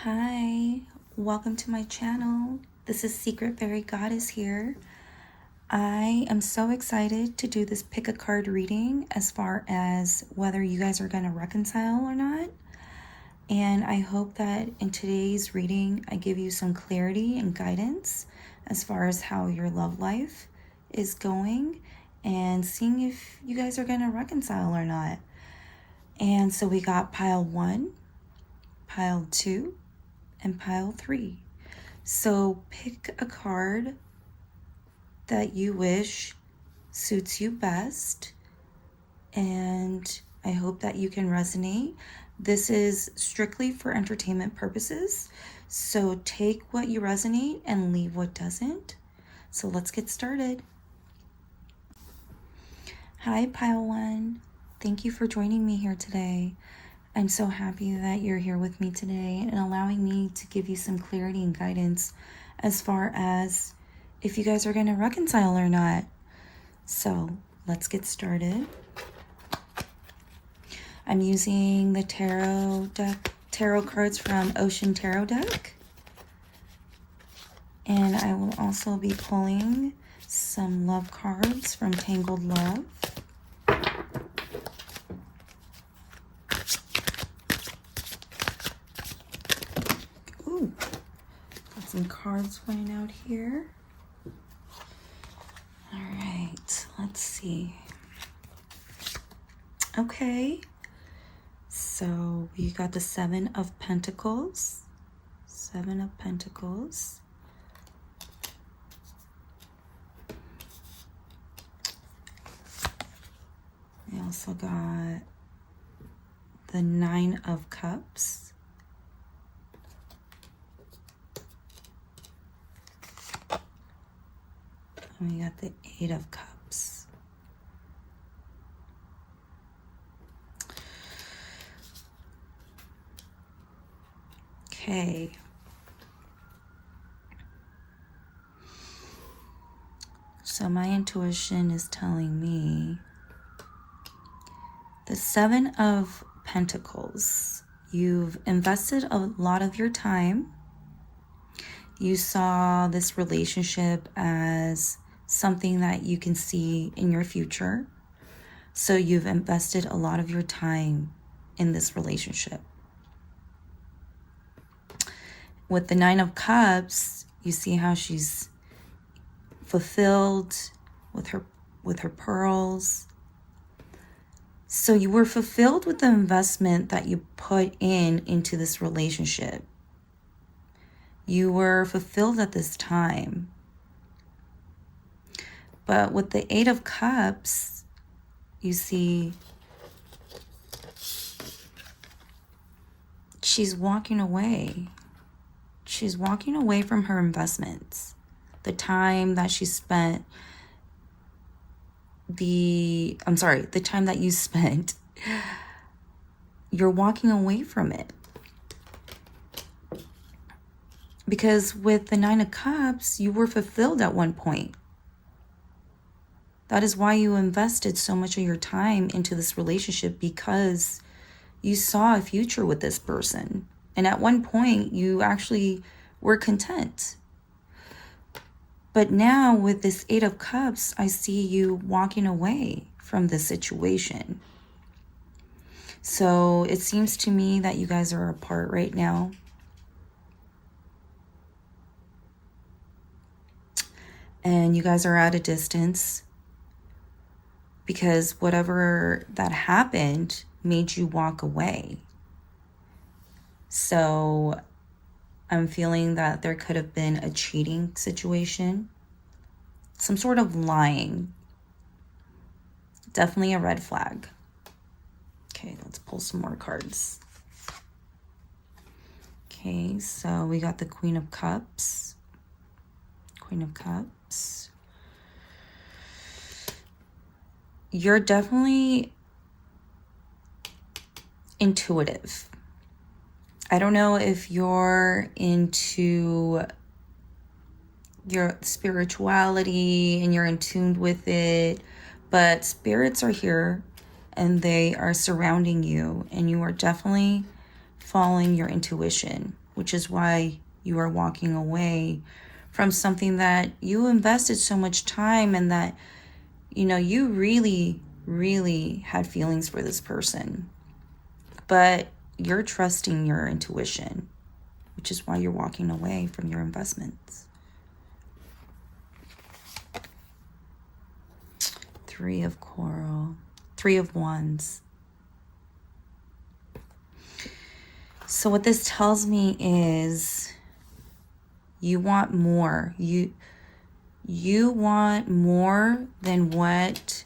Hi, welcome to my channel. This is Secret Fairy Goddess here. I am so excited to do this pick a card reading as far as whether you guys are going to reconcile or not. And I hope that in today's reading, I give you some clarity and guidance as far as how your love life is going and seeing if you guys are going to reconcile or not. And so we got pile 1, pile 2, and pile 3. So pick a card that you wish suits you best, and I hope that you can resonate. This is strictly for entertainment purposes, so take what you resonate and leave what doesn't. So let's get started. Hi, pile 1. Thank you for joining me here today. I'm so happy that you're here with me today and allowing me to give you some clarity and guidance as far as if you guys are going to reconcile or not. So let's get started. I'm using the tarot cards from Ocean Tarot deck. And I will also be pulling some love cards from Tangled Love. Got some cards flying out here. All right, let's see. Okay, so we got the 7 of Pentacles. 7 of Pentacles. We also got the 9 of Cups. We got the 8 of Cups. Okay. So my intuition is telling me the 7 of Pentacles. You've invested a lot of your time. You saw this relationship as something that you can see in your future. So you've invested a lot of your time in this relationship. With the 9 of Cups, you see how she's fulfilled with her pearls. So you were fulfilled with the investment that you put into this relationship. You were fulfilled at this time. But with the 8 of Cups, you see she's walking away. She's walking away from her investments. The time that she spent, the time that you spent, you're walking away from it. Because with the 9 of Cups, you were fulfilled at one point. That is why you invested so much of your time into this relationship, because you saw a future with this person. And at one point, you actually were content. But now with this 8 of Cups, I see you walking away from this situation. So it seems to me that you guys are apart right now. And you guys are at a distance because whatever that happened made you walk away. So I'm feeling that there could have been a cheating situation, some sort of lying. Definitely a red flag. Okay, let's pull some more cards. Okay, so we got the Queen of Cups. Queen of Cups. You're definitely intuitive. I don't know if you're into your spirituality and you're in tune with it, but spirits are here and they are surrounding you, and you are definitely following your intuition. which is why you are walking away from something that you invested so much time and that, you know, you really, really had feelings for this person. But you're trusting your intuition, which is why you're walking away from your investments. 3 of coral, 3 of wands. So what this tells me is you want more. You want more than what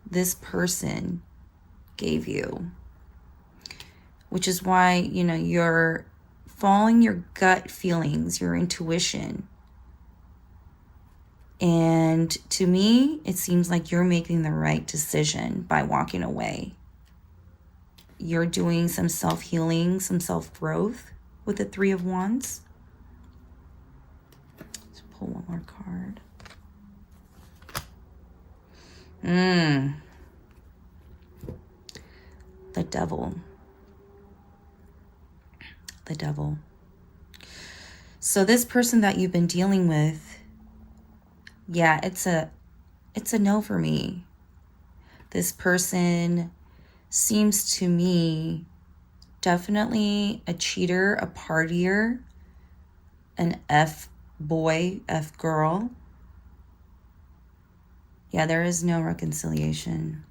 this person gave you. Which is why, you know, you're following your gut feelings, your intuition. And to me, it seems like you're making the right decision by walking away. You're doing some self-healing, some self-growth with the 3 of wands. Let's pull one more card. The devil. The devil. So this person that you've been dealing with, yeah, it's a no for me. This person seems to me definitely a cheater, a partier, an F-boy, F-girl. Yeah, there is no reconciliation.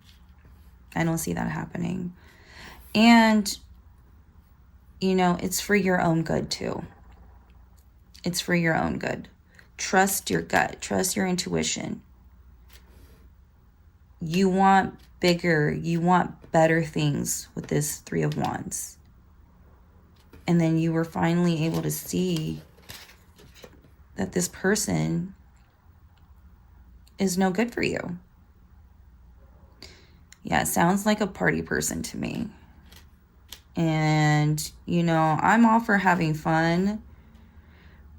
I don't see that happening. And, you know, it's for your own good too. It's for your own good. Trust your gut. Trust your intuition. You want bigger. You want better things with this 3 of wands. And then you were finally able to see that this person is no good for you. Yeah, it sounds like a party person to me. And, you know, I'm all for having fun,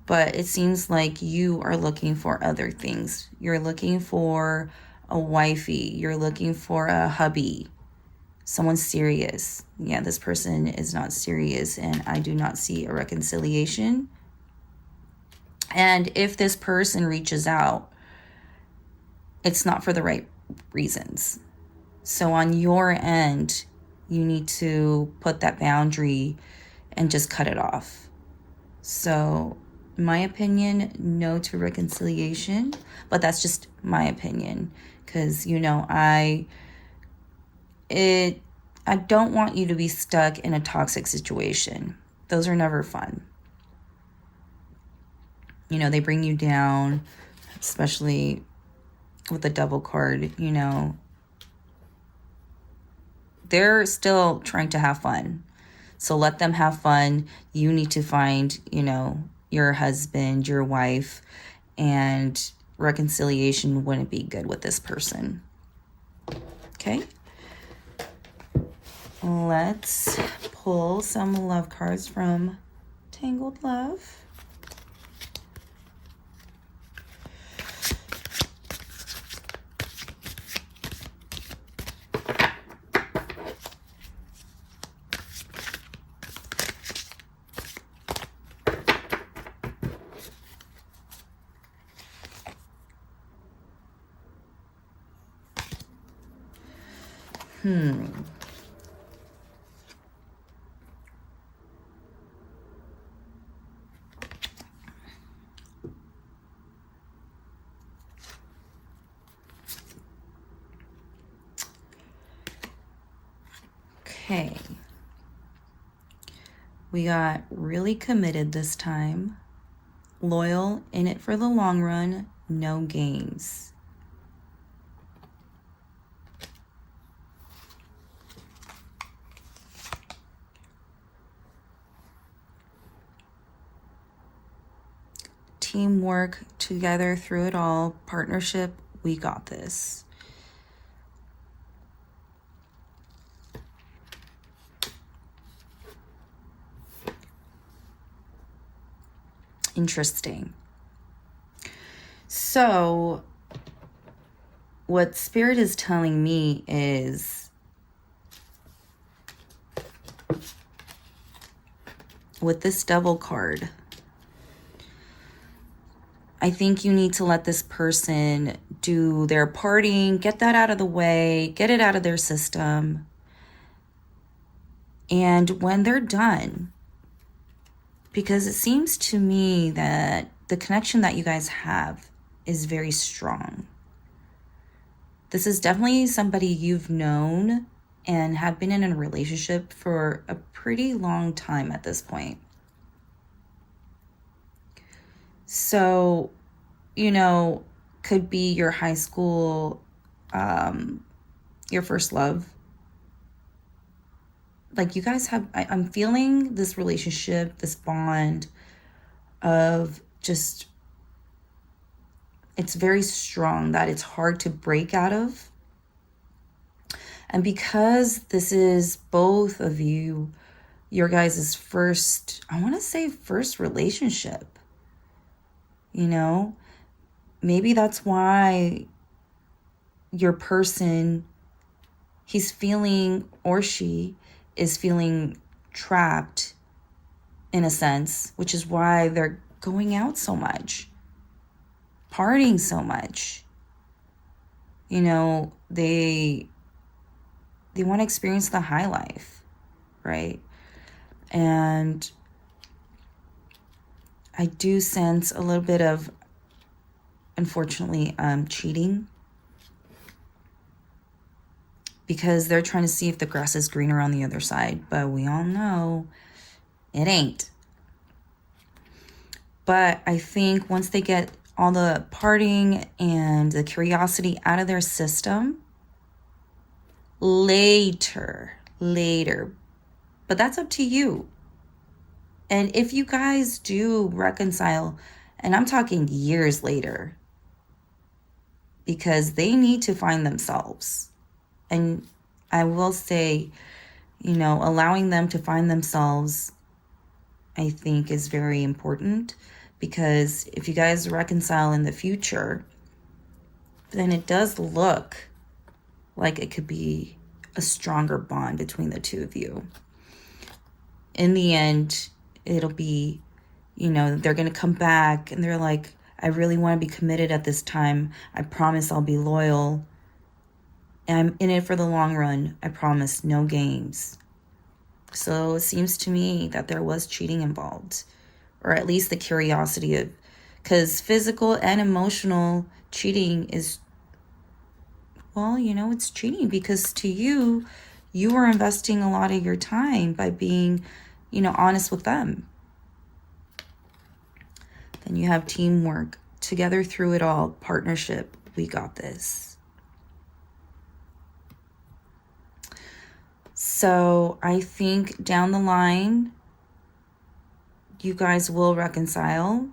but it seems like you are looking for other things. You're looking for a wifey. You're looking for a hubby. Someone serious. Yeah, this person is not serious, and I do not see a reconciliation. And if this person reaches out, it's not for the right reasons. So on your end, you need to put that boundary and just cut it off. So, in my opinion, no to reconciliation, but that's just my opinion, because, you know, I don't want you to be stuck in a toxic situation. Those are never fun. You know, they bring you down, especially with the Devil card. You know, they're still trying to have fun. So let them have fun. You need to find, you know, your husband, your wife, and reconciliation wouldn't be good with this person. Okay. Let's pull some love cards from Tangled Love. Okay. We got really committed this time. Loyal, in it for the long run, no games. Teamwork, together through it all, partnership, we got this. Interesting. So, what Spirit is telling me is with this Devil card, I think you need to let this person do their partying, get that out of the way, get it out of their system. And when they're done, because it seems to me that the connection that you guys have is very strong. This is definitely somebody you've known and have been in a relationship for a pretty long time at this point. So, you know, could be your high school, your first love. Like you guys have, I'm feeling this relationship, this bond of just, it's very strong, that it's hard to break out of. And because this is both of you, your guys' first, I want to say first relationship, you know, maybe that's why your person, he's feeling, or she is feeling trapped in a sense, which is why they're going out so much, partying so much. You know, they want to experience the high life, right? And I do sense a little bit of, unfortunately, cheating, because they're trying to see if the grass is greener on the other side, but we all know it ain't. But I think once they get all the partying and the curiosity out of their system, later, but that's up to you. And if you guys do reconcile, and I'm talking years later, because they need to find themselves. And I will say, you know, allowing them to find themselves, I think, is very important, because if you guys reconcile in the future, then it does look like it could be a stronger bond between the two of you. In the end, it'll be, you know, they're going to come back and they're like, I really want to be committed at this time. I promise I'll be loyal. And I'm in it for the long run. I promise, no games. So it seems to me that there was cheating involved, or at least the curiosity of, because physical and emotional cheating is, well, you know, it's cheating, because to you, you are investing a lot of your time by being, you know, honest with them. Then you have teamwork, together through it all, partnership. We got this. So I think down the line, you guys will reconcile.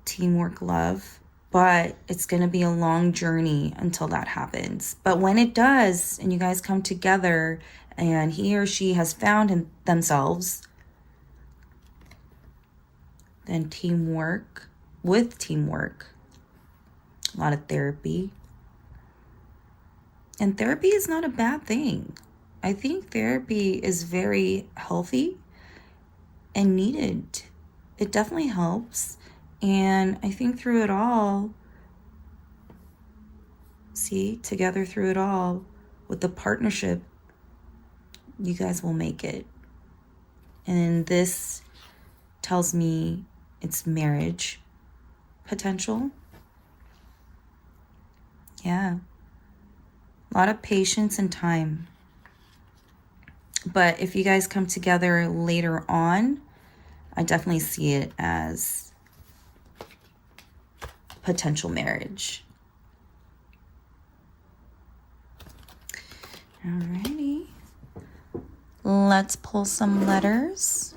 Teamwork, love. But it's going to be a long journey until that happens. But when it does, and you guys come together, and he or she has found themselves, then teamwork, with teamwork, a lot of therapy. And therapy is not a bad thing. I think therapy is very healthy and needed. It definitely helps. And I think through it all, see, together through it all, with the partnership, you guys will make it. And this tells me it's marriage potential. Yeah. A lot of patience and time. But if you guys come together later on, I definitely see it as potential marriage. Alrighty. Let's pull some letters.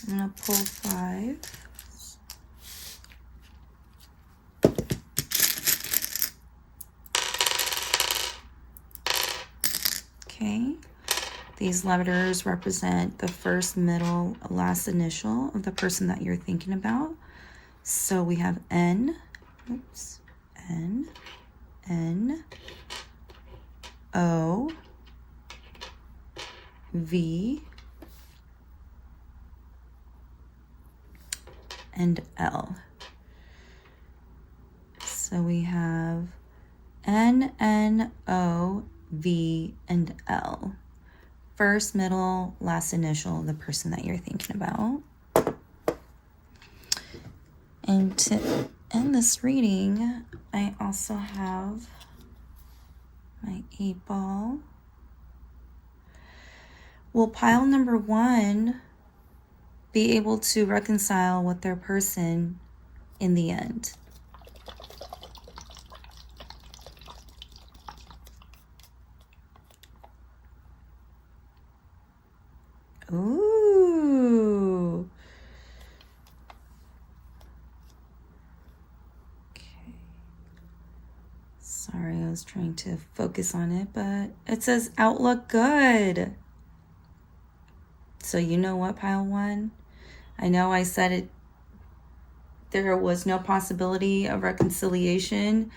I'm going to pull 5. Okay. These letters represent the first, middle, last initial of the person that you're thinking about. So we have N, N, N O V and L. So we have N, N, O, V, and L. First, middle, last initial, the person that you're thinking about. And to end this reading, I also have my 8-ball. Will pile number 1 be able to reconcile with their person in the end? Ooh. Okay. Sorry, I was trying to focus on it, but it says outlook good. So you know what, pile 1? I know I said it. There was no possibility of reconciliation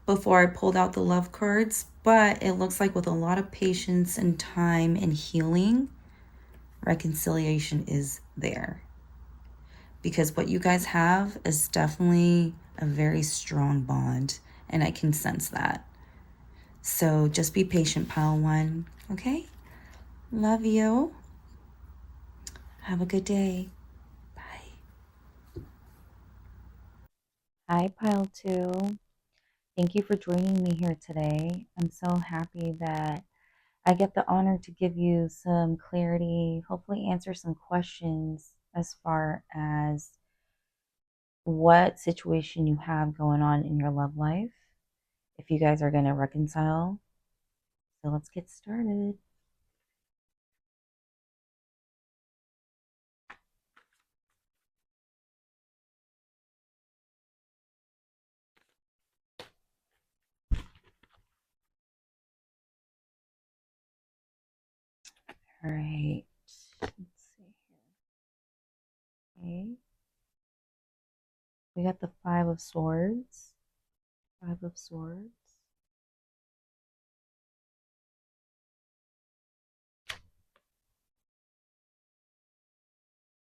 before I pulled out the love cards, but it looks like with a lot of patience and time and healing, reconciliation is there. Because what you guys have is definitely a very strong bond, and I can sense that. So just be patient, pile 1, okay? Love you. Have a good day. Bye. Hi, pile 2. Thank you for joining me here today. I'm so happy that I get the honor to give you some clarity, hopefully answer some questions as far as what situation you have going on in your love life, if you guys are going to reconcile. So let's get started. All right. Let's see here. Okay. We got the 5 of Swords. 5 of Swords.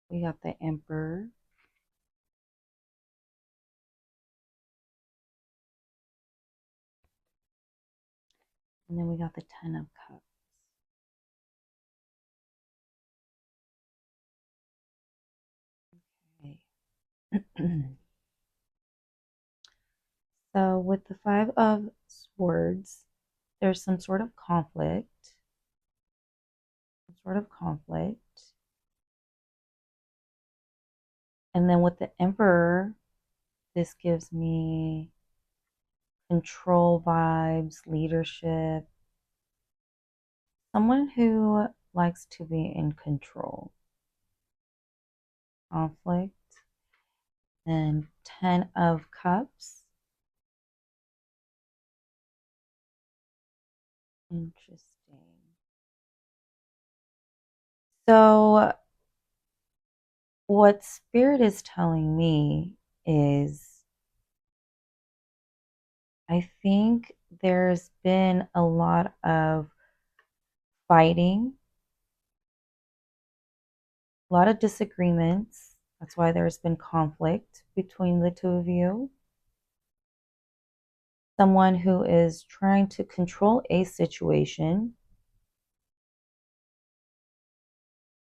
We got the Emperor. And then we got the 10 of Cups. Okay. So with the 5 of Swords, there's some sort of conflict. And then with the Emperor, this gives me control vibes, leadership, someone who likes to be in control. Conflict. And 10 of Cups. Interesting. So what Spirit is telling me is I think there's been a lot of fighting, a lot of disagreements. That's why there's been conflict between the two of you. Someone who is trying to control a situation,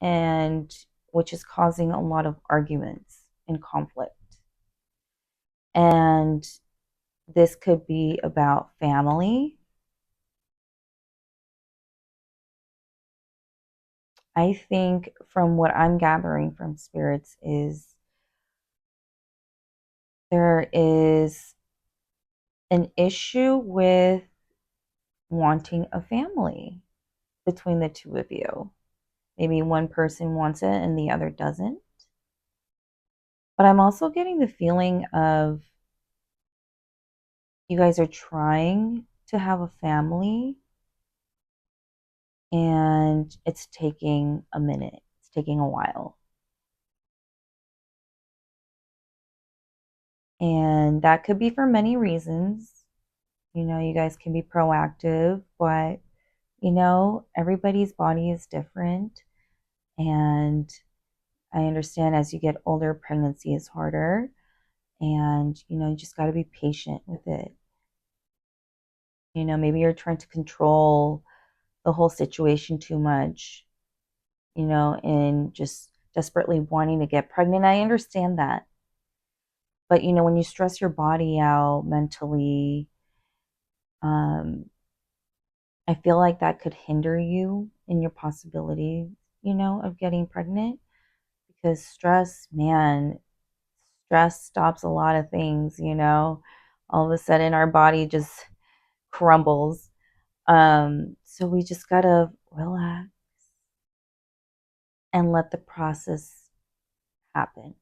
and which is causing a lot of arguments and conflict. And this could be about family. I think from what I'm gathering from spirits is there is an issue with wanting a family between the two of you. Maybe one person wants it and the other doesn't. But I'm also getting the feeling of you guys are trying to have a family and it's taking a minute. It's taking a while. And that could be for many reasons. You guys can be proactive, but everybody's body is different. And I understand as you get older, pregnancy is harder. And, you just got to be patient with it. Maybe you're trying to control the whole situation too much, and just desperately wanting to get pregnant. I understand that. But, when you stress your body out mentally, um, I feel like that could hinder you in your possibility, of getting pregnant because stress, man, stress stops a lot of things. All of a sudden our body just crumbles. So we just gotta relax and let the process happen.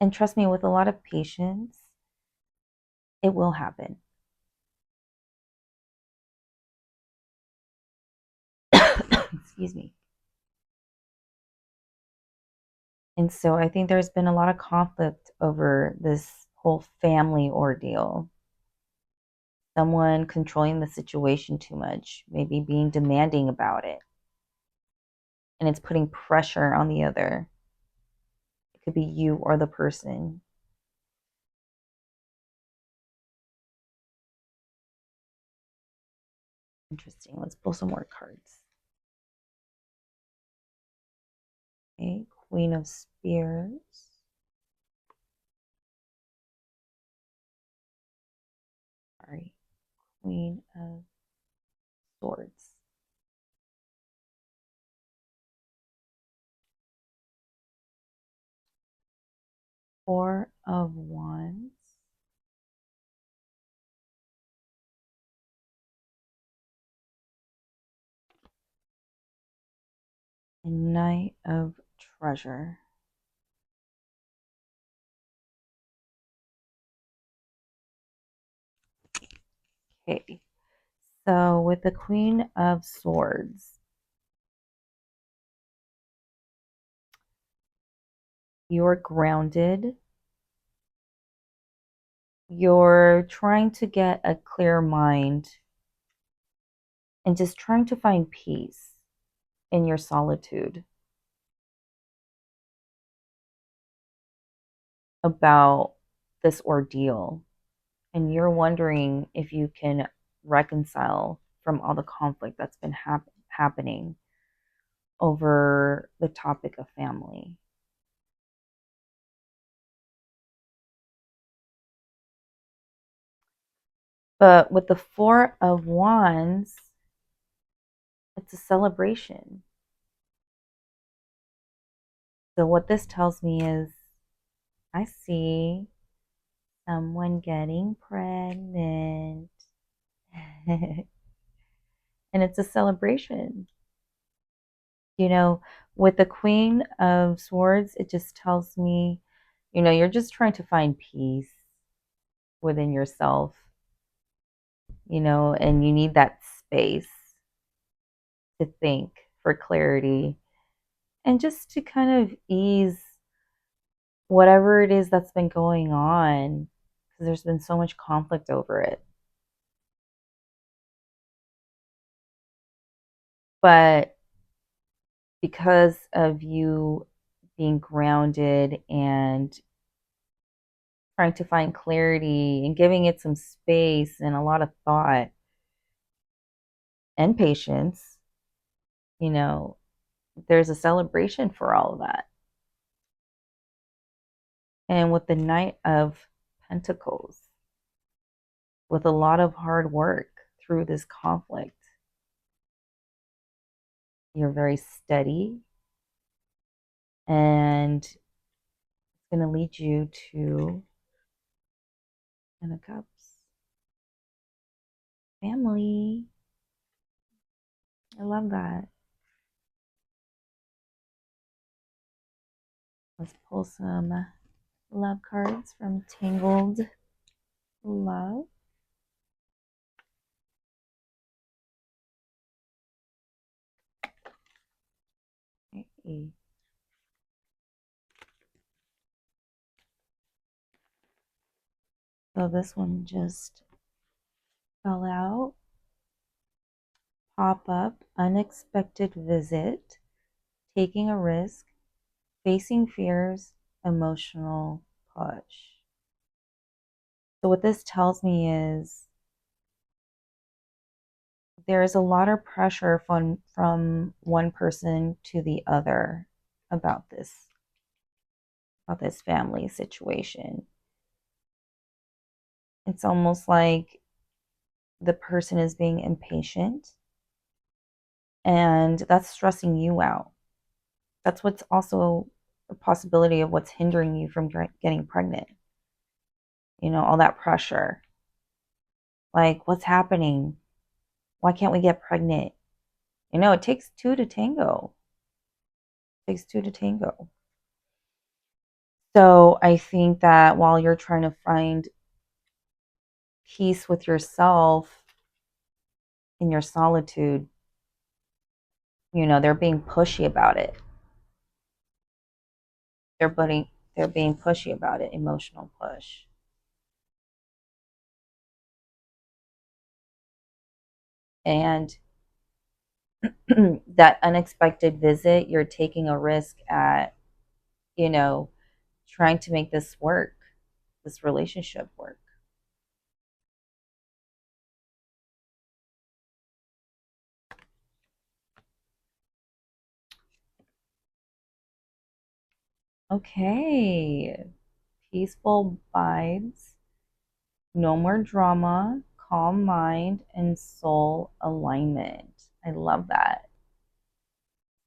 And trust me, with a lot of patience, it will happen. Excuse me. And so I think there's been a lot of conflict over this whole family ordeal. Someone controlling the situation too much, maybe being demanding about it. And it's putting pressure on the other. It could be you or the person. Interesting. Let's pull some more cards. Okay, Queen of Spears. Sorry, Queen of Swords. Four of Wands. And Knight of Treasure. Okay, so with the Queen of Swords, you're grounded. You're trying to get a clear mind and just trying to find peace in your solitude about this ordeal. And you're wondering if you can reconcile from all the conflict that's been happening over the topic of family. But with the Four of Wands, it's a celebration. So what this tells me is I see someone getting pregnant. And it's a celebration. With the Queen of Swords, it just tells me, you're just trying to find peace within yourself, and you need that space to think for clarity and just to kind of ease whatever it is that's been going on because there's been so much conflict over it. But because of you being grounded and trying to find clarity and giving it some space and a lot of thought and patience, you know, there's a celebration for all of that. And with the Knight of Pentacles, with a lot of hard work through this conflict, you're very steady and it's going to lead you to Ten of Cups. Family. I love that. Let's pull some love cards from Tangled Love. Okay. So this one just fell out. Pop up, unexpected visit, taking a risk, facing fears, emotional push. So what this tells me is there is a lot of pressure from one person to the other about this family situation. It's almost like the person is being impatient, and that's stressing you out. That's what's also a possibility of what's hindering you from getting pregnant. All that pressure. Like, what's happening? Why can't we get pregnant? It takes two to tango. It takes two to tango. So I think that while you're trying to find peace with yourself in your solitude, they're being pushy about it. They're being pushy about it, emotional push. And that unexpected visit, you're taking a risk at, trying to make this work, this relationship work. Okay. Peaceful vibes, no more drama, calm mind, and soul alignment. I love that.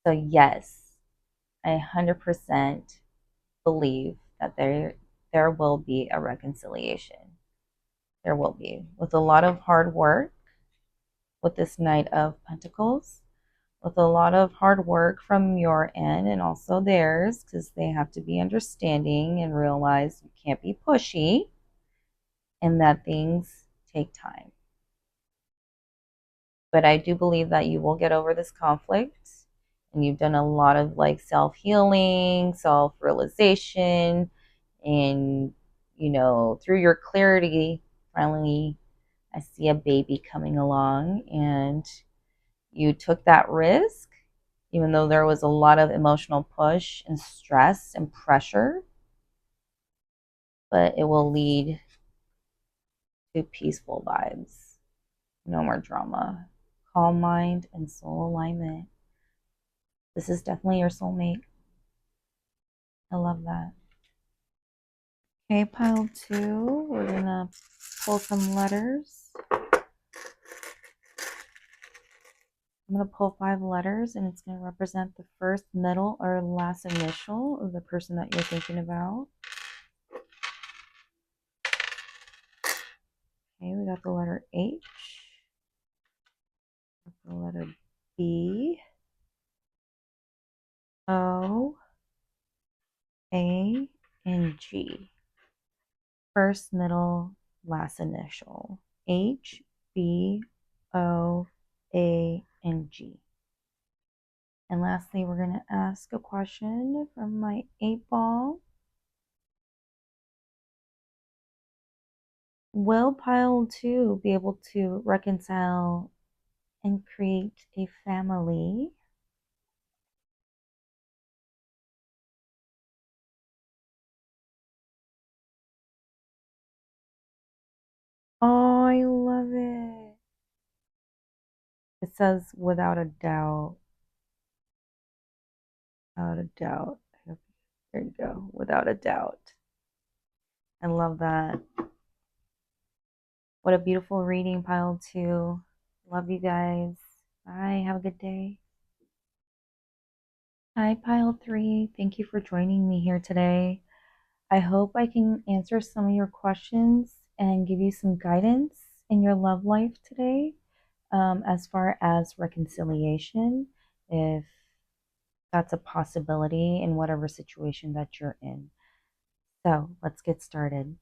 So, yes, I 100% believe that there will be a reconciliation. There will be, with a lot of hard work, with this Knight of Pentacles, with a lot of hard work from your end and also theirs, because they have to be understanding and realize you can't be pushy and that things take time. But I do believe that you will get over this conflict, and you've done a lot of like self-healing, self-realization, and through your clarity, finally I see a baby coming along, and you took that risk even though there was a lot of emotional push and stress and pressure, but it will lead to peaceful vibes. No more drama. Calm mind and soul alignment. This is definitely your soulmate. I love that. Okay, pile 2. We're going to pull some letters. I'm going to pull 5 letters, and it's going to represent the first, middle, or last initial of the person that you're thinking about. Okay, we got the letter H, the letter B, O, A, and G. First, middle, last initial. H, B, O, A, and G. And lastly, we're going to ask a question from my 8-ball. Will pile 2 be able to reconcile and create a family? Oh, I love it. It says without a doubt. Without a doubt. There you go. Without a doubt. I love that. What a beautiful reading, pile 2. Love you guys. Bye. Have a good day. Hi, pile 3. Thank you for joining me here today. I hope I can answer some of your questions and give you some guidance in your love life today, as far as reconciliation, if that's a possibility in whatever situation that you're in. So let's get started.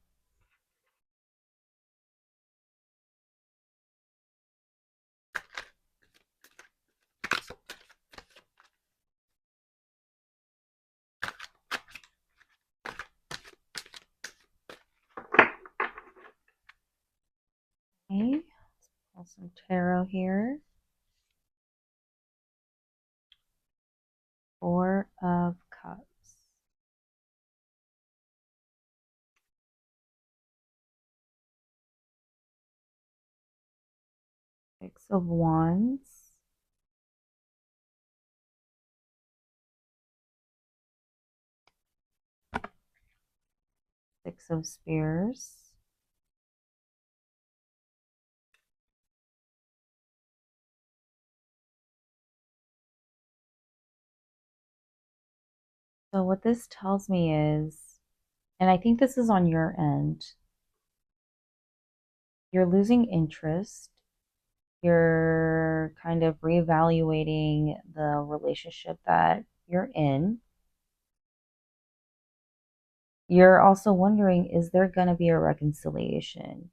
Some tarot here. Four of Cups. Six of Wands. Six of Spears. So what this tells me is, and I think this is on your end, you're losing interest. You're kind of reevaluating the relationship that you're in. You're also wondering, is there going to be a reconciliation?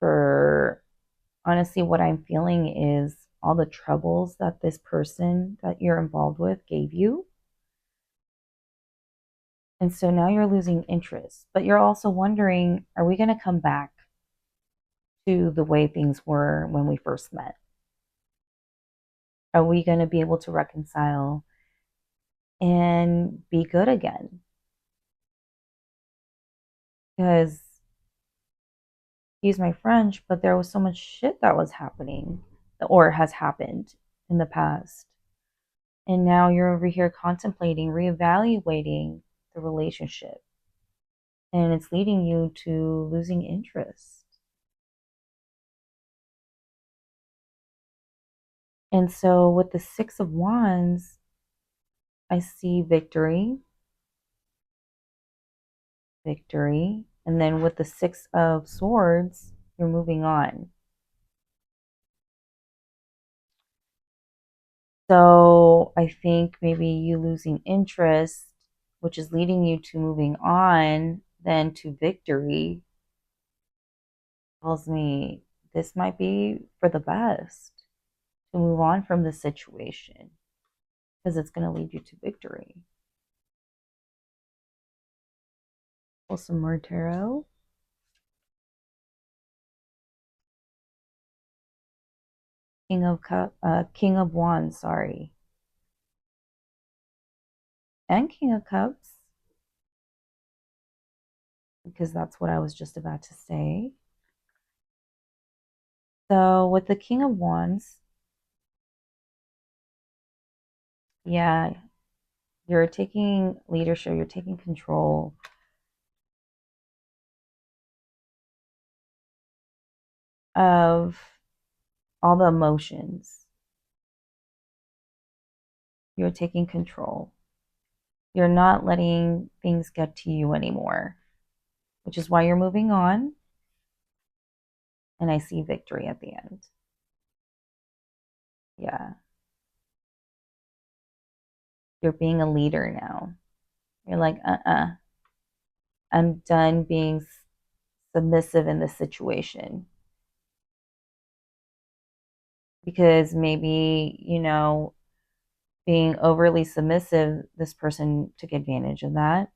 For honestly, what I'm feeling is all the troubles that this person that you're involved with gave you. And so now you're losing interest, but you're also wondering, are we going to come back to the way things were when we first met? Are we going to be able to reconcile and be good again? Because, excuse my French, but there was so much shit that was happening or has happened in the past. And now you're over here contemplating, reevaluating the relationship. And it's leading you to losing interest. And so with the Six of Wands, I see victory, victory. And then with the Six of Swords, you're moving on. So I think maybe you losing interest, which is leading you to moving on, then to victory, tells me this might be for the best to move on from the situation because it's going to lead you to victory. Pull some more tarot. King of Wands, sorry. And King of Cups, because that's what I was just about to say. So with the King of Wands, yeah, you're taking leadership, you're taking control of all the emotions. You're taking control. You're not letting things get to you anymore, which is why you're moving on. And I see victory at the end. Yeah. You're being a leader now. You're like, I'm done being submissive in this situation. Because maybe, being overly submissive, this person took advantage of that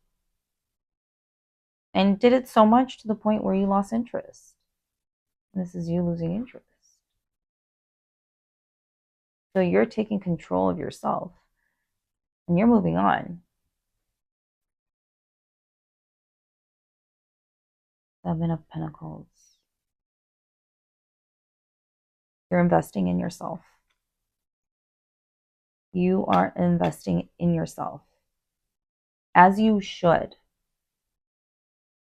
and did it so much to the point where you lost interest. And this is you losing interest. So you're taking control of yourself and you're moving on. Seven of Pentacles. You're investing in yourself. You are investing in yourself, as you should,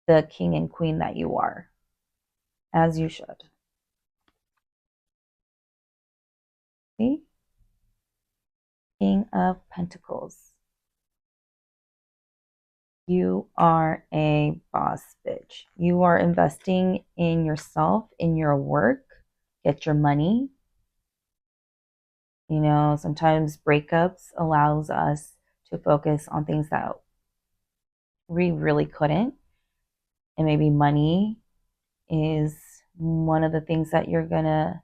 the king and queen that you are, as you should. See? King of Pentacles. You are a boss bitch. You are investing in yourself, in your work, get your money. Sometimes breakups allows us to focus on things that we really couldn't. And maybe money is one of the things that you're going to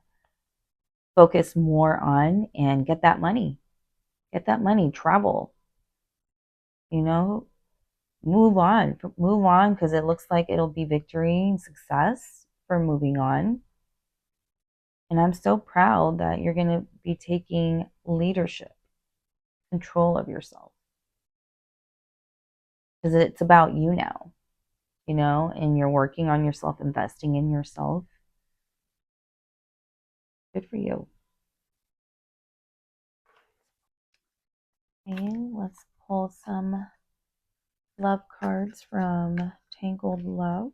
focus more on and get that money. Get that money, travel. Move on because it looks like it'll be victory and success for moving on. And I'm so proud that you're going to be taking leadership, control of yourself. Because it's about you now, and you're working on yourself, investing in yourself. Good for you. Okay, let's pull some love cards from Tangled Love.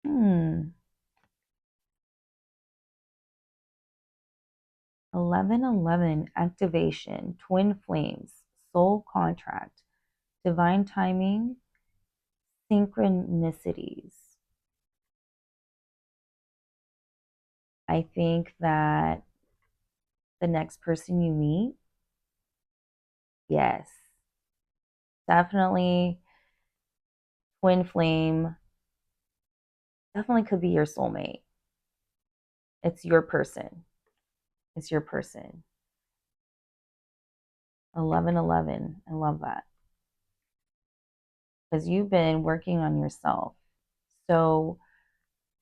Hmm. 1111 activation, twin flames, soul contract, divine timing, synchronicities. I think that the next person you meet, yes, definitely twin flame, definitely could be your soulmate. It's your person. It's your person. 1111. I love that. Because you've been working on yourself. So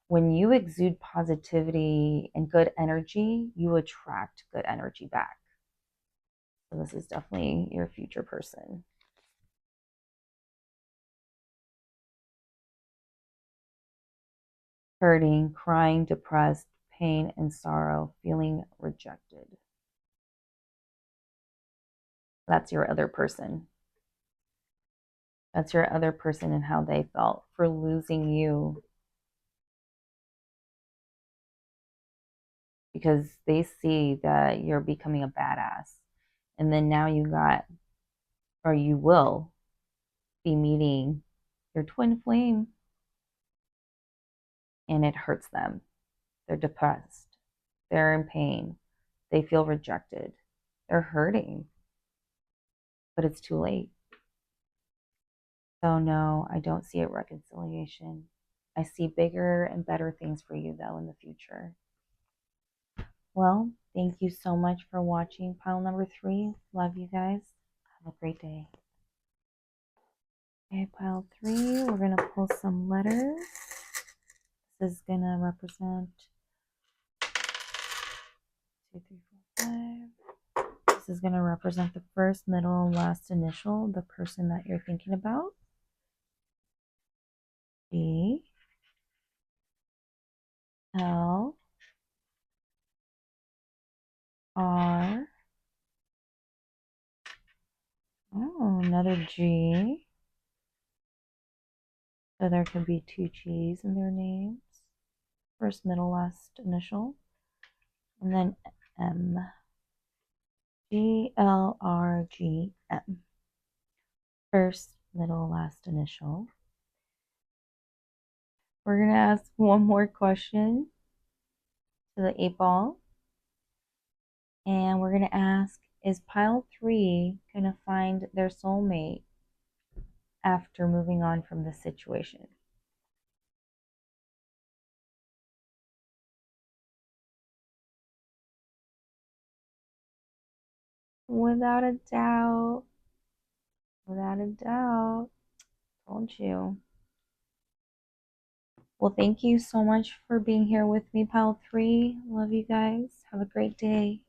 when you exude positivity and good energy, you attract good energy back. So this is definitely your future person. Hurting, crying, depressed, pain and sorrow, feeling rejected. That's your other person. That's your other person and how they felt for losing you, because they see that you're becoming a badass. And then now you will be meeting your twin flame, and it hurts them. They're depressed. They're in pain. They feel rejected. They're hurting, but it's too late. So, no, I don't see a reconciliation. I see bigger and better things for you, though, in the future. Well, thank you so much for watching pile number 3. Love you guys. Have a great day. Okay, pile 3, we're going to pull some letters. This is going to represent 2, 3, 4, 5. This is going to represent the first, middle, and last initial, the person that you're thinking about. D, L, R. Oh, another G. So there could be 2 G's in their names. First, middle, last initial. And then M. G, L, R, G, M. First, middle, last initial. We're going to ask one more question to the 8 ball. And we're going to ask, is pile 3 going to find their soulmate after moving on from this situation? Without a doubt. Without a doubt. Told you. Well, thank you so much for being here with me, pile 3. Love you guys. Have a great day.